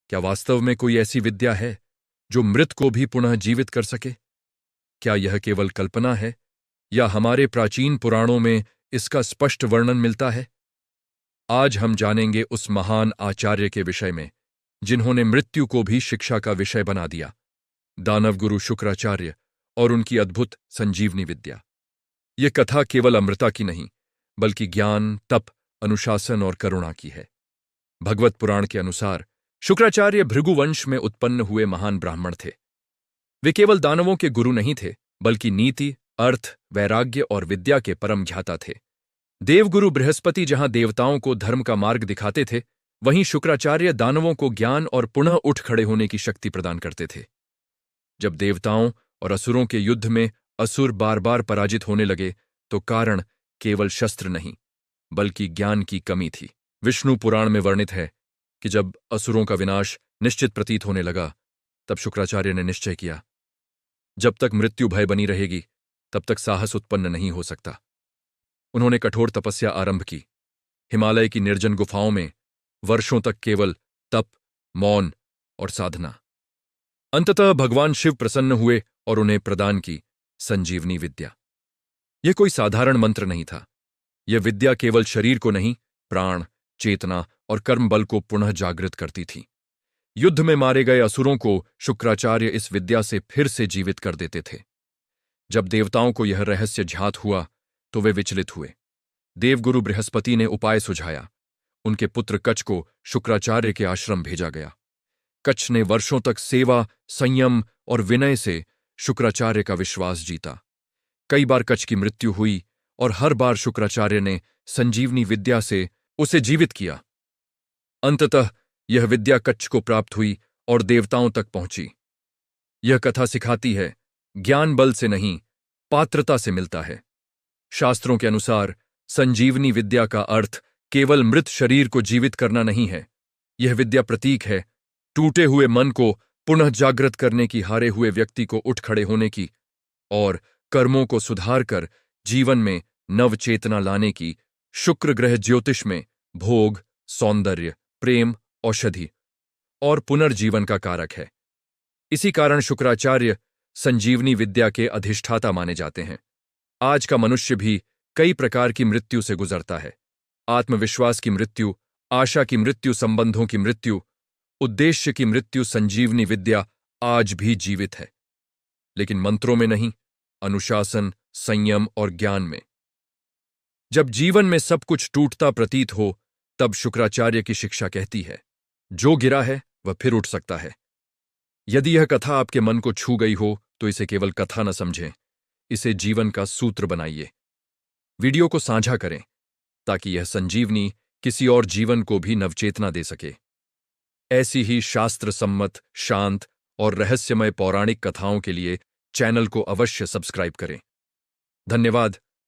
क्या वास्तव में कोई ऐसी विद्या है जो मृत को भी पुनः जीवित कर सके? क्या यह केवल कल्पना है या हमारे प्राचीन पुराणों में इसका स्पष्ट वर्णन मिलता है? आज हम जानेंगे उस महान आचार्य के विषय में जिन्होंने मृत्यु को भी शिक्षा का विषय बना दिया, दानवगुरु शुक्राचार्य और उनकी अद्भुत संजीवनी विद्या। यह कथा केवल अमृता की नहीं, बल्कि ज्ञान, तप, अनुशासन और करुणा की है। भगवत पुराण के अनुसार शुक्राचार्य भृगुवंश में उत्पन्न हुए महान ब्राह्मण थे। वे केवल दानवों के गुरु नहीं थे, बल्कि नीति, अर्थ, वैराग्य और विद्या के परम ज्ञाता थे। देवगुरु बृहस्पति जहां देवताओं को धर्म का मार्ग दिखाते थे, वहीं शुक्राचार्य दानवों को ज्ञान और पुनः उठ खड़े होने की शक्ति प्रदान करते थे। जब देवताओं और असुरों के युद्ध में असुर बार बार पराजित होने लगे, तो कारण केवल शस्त्र नहीं, बल्कि ज्ञान की कमी थी। विष्णु पुराण में वर्णित है कि जब असुरों का विनाश निश्चित प्रतीत होने लगा, तब शुक्राचार्य ने निश्चय किया, जब तक मृत्यु भय बनी रहेगी, तब तक साहस उत्पन्न नहीं हो सकता। उन्होंने कठोर तपस्या आरंभ की। हिमालय की निर्जन गुफाओं में वर्षों तक केवल तप, मौन और साधना। अंततः भगवान शिव प्रसन्न हुए और उन्हें प्रदान की संजीवनी विद्या। यह कोई साधारण मंत्र नहीं था। यह विद्या केवल शरीर को नहीं, प्राण, चेतना और कर्म बल को पुनः जागृत करती थी। युद्ध में मारे गए असुरों को शुक्राचार्य इस विद्या से फिर से जीवित कर देते थे। जब देवताओं को यह रहस्य ज्ञात हुआ, तो वे विचलित हुए। देवगुरु बृहस्पति ने उपाय सुझाया। उनके पुत्र कच्छ को शुक्राचार्य के आश्रम भेजा गया। कच्छ ने वर्षों तक सेवा, संयम और विनय से शुक्राचार्य का विश्वास जीता। कई बार कच्छ की मृत्यु हुई और हर बार शुक्राचार्य ने संजीवनी विद्या से उसे जीवित किया। अंततः यह विद्या कच्छ को प्राप्त हुई और देवताओं तक पहुंची। यह कथा सिखाती है, ज्ञान बल से नहीं, पात्रता से मिलता है। शास्त्रों के अनुसार संजीवनी विद्या का अर्थ केवल मृत शरीर को जीवित करना नहीं है। यह विद्या प्रतीक है टूटे हुए मन को पुनः जागृत करने की, हारे हुए व्यक्ति को उठ खड़े होने की और कर्मों को सुधार कर जीवन में नव चेतना लाने की। शुक्र ग्रह ज्योतिष में भोग, सौंदर्य, प्रेम, औषधि और पुनर्जीवन का कारक है। इसी कारण शुक्राचार्य संजीवनी विद्या के अधिष्ठाता माने जाते हैं। आज का मनुष्य भी कई प्रकार की मृत्यु से गुजरता है। आत्मविश्वास की मृत्यु, आशा की मृत्यु, संबंधों की मृत्यु, उद्देश्य की मृत्यु। संजीवनी विद्या आज भी जीवित है, लेकिन मंत्रों में नहीं, अनुशासन, संयम और ज्ञान में। जब जीवन में सब कुछ टूटता प्रतीत हो, तब शुक्राचार्य की शिक्षा कहती है, जो गिरा है वह फिर उठ सकता है। यदि यह कथा आपके मन को छू गई हो, तो इसे केवल कथा न समझें, इसे जीवन का सूत्र बनाइए। वीडियो को साझा करें ताकि यह संजीवनी किसी और जीवन को भी नवचेतना दे सके। ऐसी ही शास्त्र सम्मत, शांत और रहस्यमय पौराणिक कथाओं के लिए चैनल को अवश्य सब्सक्राइब करें। धन्यवाद।